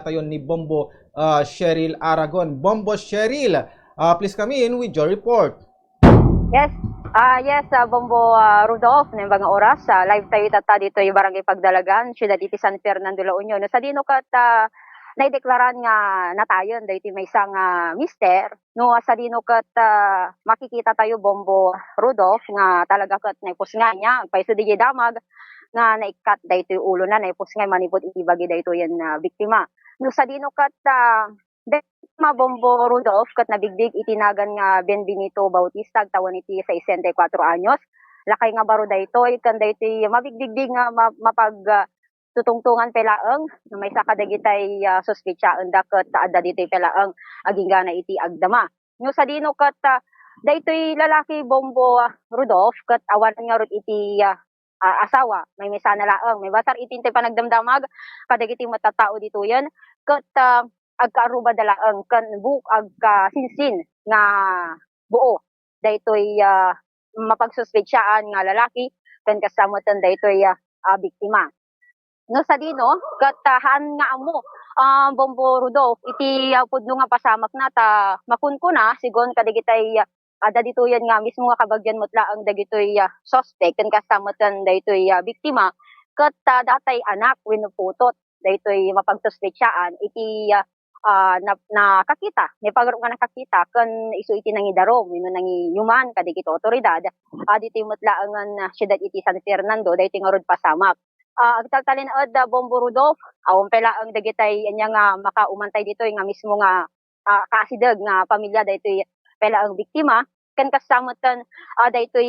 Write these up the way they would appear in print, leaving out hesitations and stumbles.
tayo ni Bombo Cheryl Aragon. Bombo Cheryl, please come in with your report. Yes, Bombo Rudolph, ng mga oras, live tayo tata dito yung barangay Pagdalagan, Ciudad iti San Fernando, La Union. Sa dino kat naideklaran nga natayon, dahil may isang mister, no, sa dino kat makikita tayo Bombo Rudolph, nga talaga kat naipos nga niya, paiso di damag, nga naikat dahito yung ulo na, naipos nga manipot itibagi dahito yan biktima. No, sa dino kat Bombo Rudolph kat nabigdig itinagan nga Benbenito Bautista tawan iti sa 64 anyos. Lakay nga baro daytoy kan daytoy mabigdigdig nga mapag tutungtungan pelaeng na may sakadagitay suspetsyaen daket adda ditoy pelaeng agingana iti agdama. No sa dino kat daytoy lalaki Bombo Rudolph kat awan nga rod iti asawa may misana laeng may basar itintay panagdamdamag kadagiti matatao dito yan kat agkaaruba dalaang kan buk agka sinsin nga buo daytoy mapagsuspetsyaan nga lalaki kan kasamutan daytoy biktima. No sa dino katahan nga amo Bombo Rudolph iti pudno nga pasamak na ta makunkuna sigon kadigitay ada dito yan nga mismo nga kabagyan mutla ang dagitoy suspect kan kasamutan daytoy biktima ket datay anak wenno putot daytoy mapagsuspetsyaan iti nakakita, may pagaro nga nakakita kan isu iti nangidarom, yun nangi human kadagiti otoridad, dito yung mutlaangan siyudad iti San Fernando, dahil nga rod pasamak. Agtaltalin Bombo Rudolph, awang pala ang dagitay anya nga makaumantay dito, nga mismo nga kasidag nga pamilya dahil pala ang biktima, kan kasamutan dahito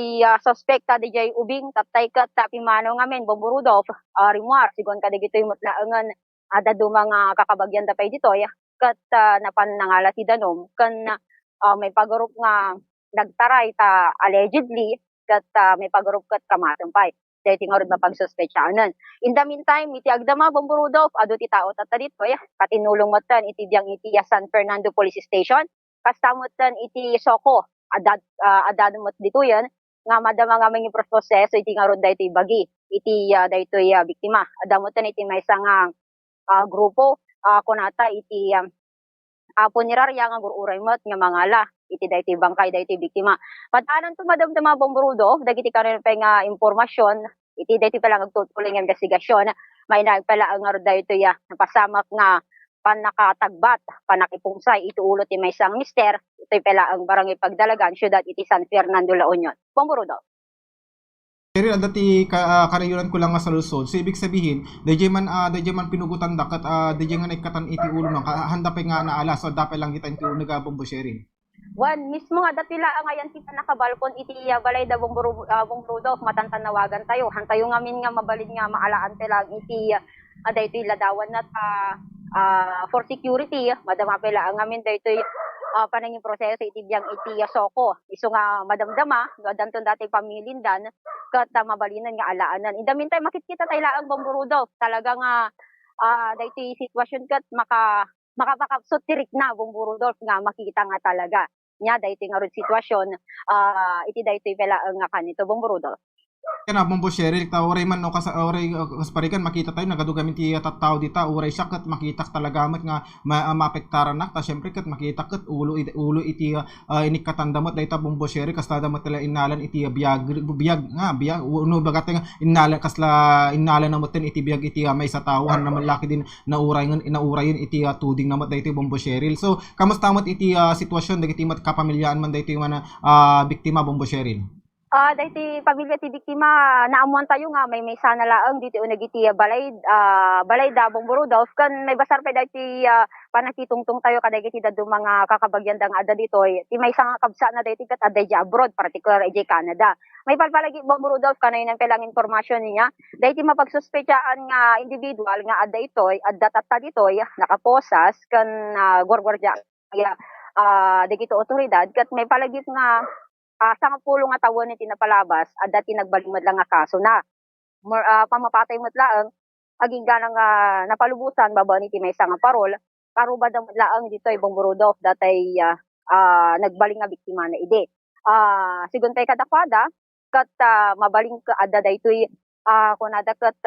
suspect kadijay ubing taptay kat tapimano nga men Bombo Rudolph, rimwar, sigon kadagito yung mutlaangan ada mga kakabagyan da pay dito, kat napan nangala ti danom kan may pagarup nga nagtaray ta allegedly kat may pagarup kat kamatampay dahil tingarod mapagsuspetsyanan. In the meantime iti agdama Bombo Rudolph adu ti tao tata dito katinulong matan iti diyang iti San Fernando Police Station kastamutan iti Soko adadumot dito yan nga madama nga may proseso iti ngarod daytoy bagi iti daytoy biktima adamutan iti maysa nga grupo kunata iti punerarya nga gururay met nga mangala iti daytoy bangkay daytoy biktima. Padanan to madamdama Bombo Rudolph dagiti karon pa nga impormasyon iti daytoy pala nagtutuloy nga investigasyon may nagpala ang daytoy napasamak nga panakatagbat panakipungsay iti ulo ti maysang mister itoy pala ang barangay Pagdalagan siyudad iti San Fernando, La Union. Bombo Rudolph. Cheryl, dati karayuran ko lang nga sa Luzon. So ibig sabihin, dayjay man pinugutan dakat dayjay nga naikatan iti ulo nang handa pa nga naala so dapat lang kita iti ulo nga Bombo Cheryl. Wan mismo nga datila ang ayan kita nakabalkon iti balay da Bombo Rudolph matantanawagan tayo. Hantayo ngamin nga mabalid nga maalaan lang iti daytoy ladawan na for security madama pala ang ngamin daytoy panangin proseso iti biyang iti Soko. Isu nga madamdama danton dati pamilindan kat mabalinan nga alaanan. In the meantime makikita tayo ang Bombo Rudolph talaga nga daytoy sitwasyon kat makapakapsot tirik na Bombo Rudolph nga makita nga talaga nya daytoy nga rod sitwasyon iti daytoy pala nga kanito Bombo Rudolph. Kana Bombo Cheryl ta oray man no oray kasparikan makita tayo nagadugamin ti tattao dita oray siya kat makita talaga met nga maapektaran na ta syempre kat makita kat ulo iti inikatandamot dayta Bombo Cheryl kastada met tala inalan iti biyag uno bagat nga inalan kasla inalan na moten iti biyag iti may sa tawhan na malaki din inaurayon iti tuding na met dayta Bombo Cheryl. So kamusta mat iti sitwasyon dagiti mat kapamilyaan man dayta man biktima Bombo Cheryl? Dahiti pamilya ti biktima naamuan tayo nga may sana laeng dito nagiti balay da Bombo Rudolph kan may basar pa dahiti panakitungtong tayo kadagiti dadu mga kakabagyan dang ada dito ti may nga kabsa na dahiti kat aday abroad particular iti Canada. May palpalagi Bombo Rudolph kanay nang pelang informasyon niya dahiti mapagsuspetsaan nga individual nga ada itoy adda tatta ditoy nakaposas kan gwargwardya dagiti otoridad kat may palagip nga sa nga pulo nga tawon iti napalabas dati nagbalimad lang nga kaso na pamapatay met laeng aging ganang napalubusan babaen iti maysa nga parol karuba da laeng ditoy Bombo Rudolph datay nagbaling nga biktima na ide sigon tay kadakwada kat mabaling ka adda daytoy kunada kat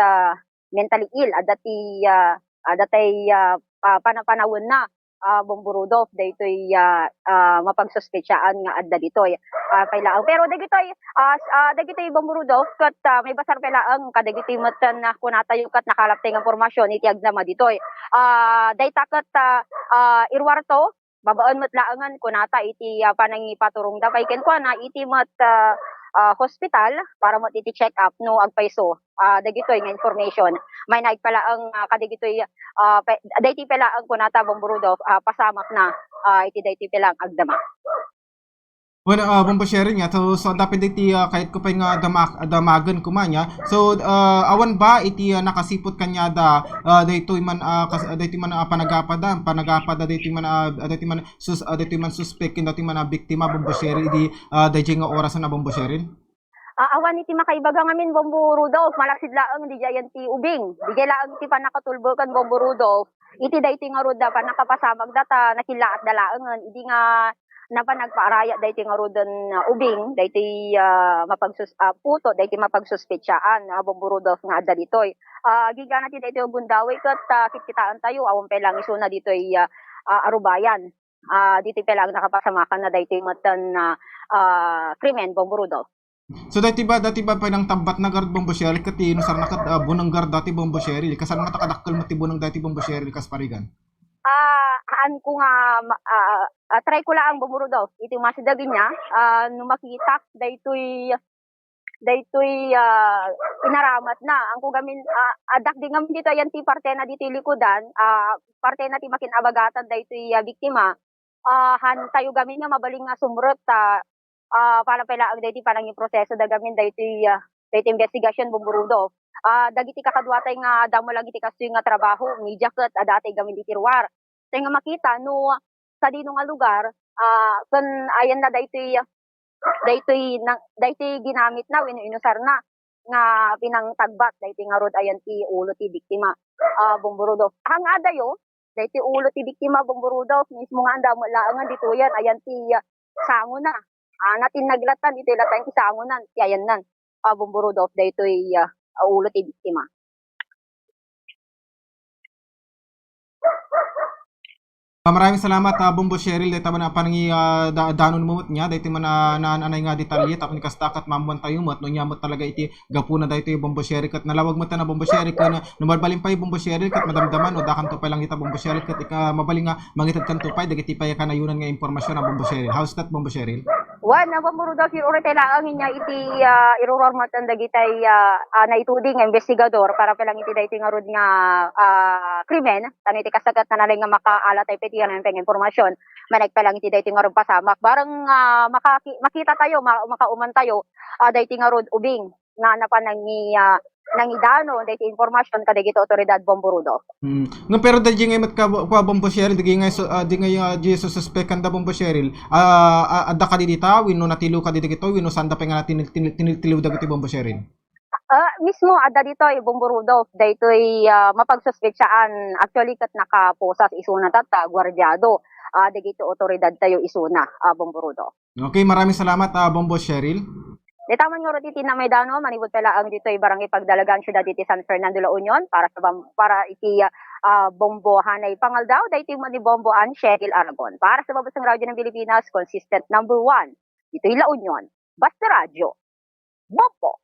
mentally ill adda ti adatay panapanawon na Bomborudov daytoy mapagsuspetsaan nga adda ditoy pailaang pero dagitoy Bomborudov kat may basar pailaang kadagitoy matan na kunatayo kat nakalaptay nga impormasyon iti agdama ditoy dayta kat irwarto babaon met laangan kunata iti panangipaturong da paiken kwa na iti met hospital para mo iti check up no agpaiso dagitoy nga information may naigpala ang kadagitoy dayti pala ang kunata Bomborudov pasamak na iti dayti pala ang agdama. Bueno, bombo sharing nga. So dapat iti kahit ko pa nga damagan kumanya. So awan ba iti nakasipot kanya da daytoy man daytoy man panagapada daytoy man suspect ken daytoy man biktima bombo sharing di dayjay nga oras na bombo sharing. Awan iti makaibaga ngamin Bomborudov malaksid laeng di jayan ti ubing. Di laeng ti panakatulbokan Bomborudov. Iti dayti nga ruda panakapasamag data nakilaat dalaengen idi nga napanagpaaraya dayti nga rudan ubing dayti puto dayti mapagsuspetsaan Bomborudov nga adda ditoy. Gigana ti dayti bundawi ket kitkitaan tayo awon pa lang isuna ditoy arubayan. Dito pa lang nakapasamakan na dayti matan krimen Bomborudov. So dati ba pa nang tambat na guard bombo sharing kati no sar nakat bunang guard dati bombo sharing kasano matakadakkel mo ti bunang dati bombo sharing kas parigan. Haan ko nga try ko lang Bomborudov iti masidagin niya no makita daytoy inaramat na ang kugamin adakdi ngam dito yan ti parte na dito likudan parte na ti makinabagatan daytoy biktima han tayo gamin nga mabaling nga sumrot para pala ang dayti parang yung proseso da gamin dayti investigation Bomborudov dagiti kakadwatay nga damo lang iti kastoy nga trabaho media ket adatay gamin di tirwar tay nga makita no sa dino nga lugar kun ayan na dayti ginamit na wenno inusar na nga pinangtagbat dayti nga rod ayan ti ulo ti biktima Bomborudov hang adayo dayti ulo ti biktima Bomborudov mismo nga anda mo laangan dito yan ayan ti sango na natin naglatan ito latan ti sango nan ti ayan nan Bomborudov daytoy ulo ti biktima. Maraming salamat Bombo Cheryl dahil tama na panangi danon mo niya dahil man anay nga detalye tapos kastakat mamuan tayo mo no nyamot talaga iti gapuna dahil ito Bombo Cheryl kat nalawag mo ta na Bombo Cheryl kan numalbalin pa yung Bombo Cheryl kat madamdaman o dakan to pa lang kita Bombo Cheryl kat mabaling nga mangitad kan tupay dagiti pa kanayunan nga impormasyon na Bombo Cheryl. How's that Bombo Cheryl? Wan na Bomborudov iro telaang niya iti irorormatan dagitay naituding nga investigador para pa lang iti daytoy nga rod nga krimen tano iti kasagat na nalay nga makaalatay peti nga peng impormasyon managpa lang iti daytoy nga rod pasamak bareng makita tayo makauman tayo daytoy nga rod ubing nga napanangi nangidano daytoy impormasyon kadagiti otoridad Bomborudov. No pero dayjay nga mat ka Bombo Cheryl di nga Jesus suspect kanda Bombo Cheryl adda ka dita wenno natilo ka dito wenno sanda pa nga tiniliw dagiti Bombo Cheryl. Mismo adda dito Bomborudov daytoy mapagsuspetsaan actually kat nakaposas isuna tata gwardyado dagiti otoridad tayo isuna Bomborudov. Okay, maraming salamat Bombo Cheryl. Ditaman nga roti tinamaydano manibot pala ang ditoy barangay pagdalagang syudad iti San Fernando La Union para iti Bombo Hanay Pangaldaw daytoy man ni Bombo Ann Cheryl Aragon para sa Babasang Radyo ng Pilipinas consistent number 1 ditoy La Union basta radyo Bombo.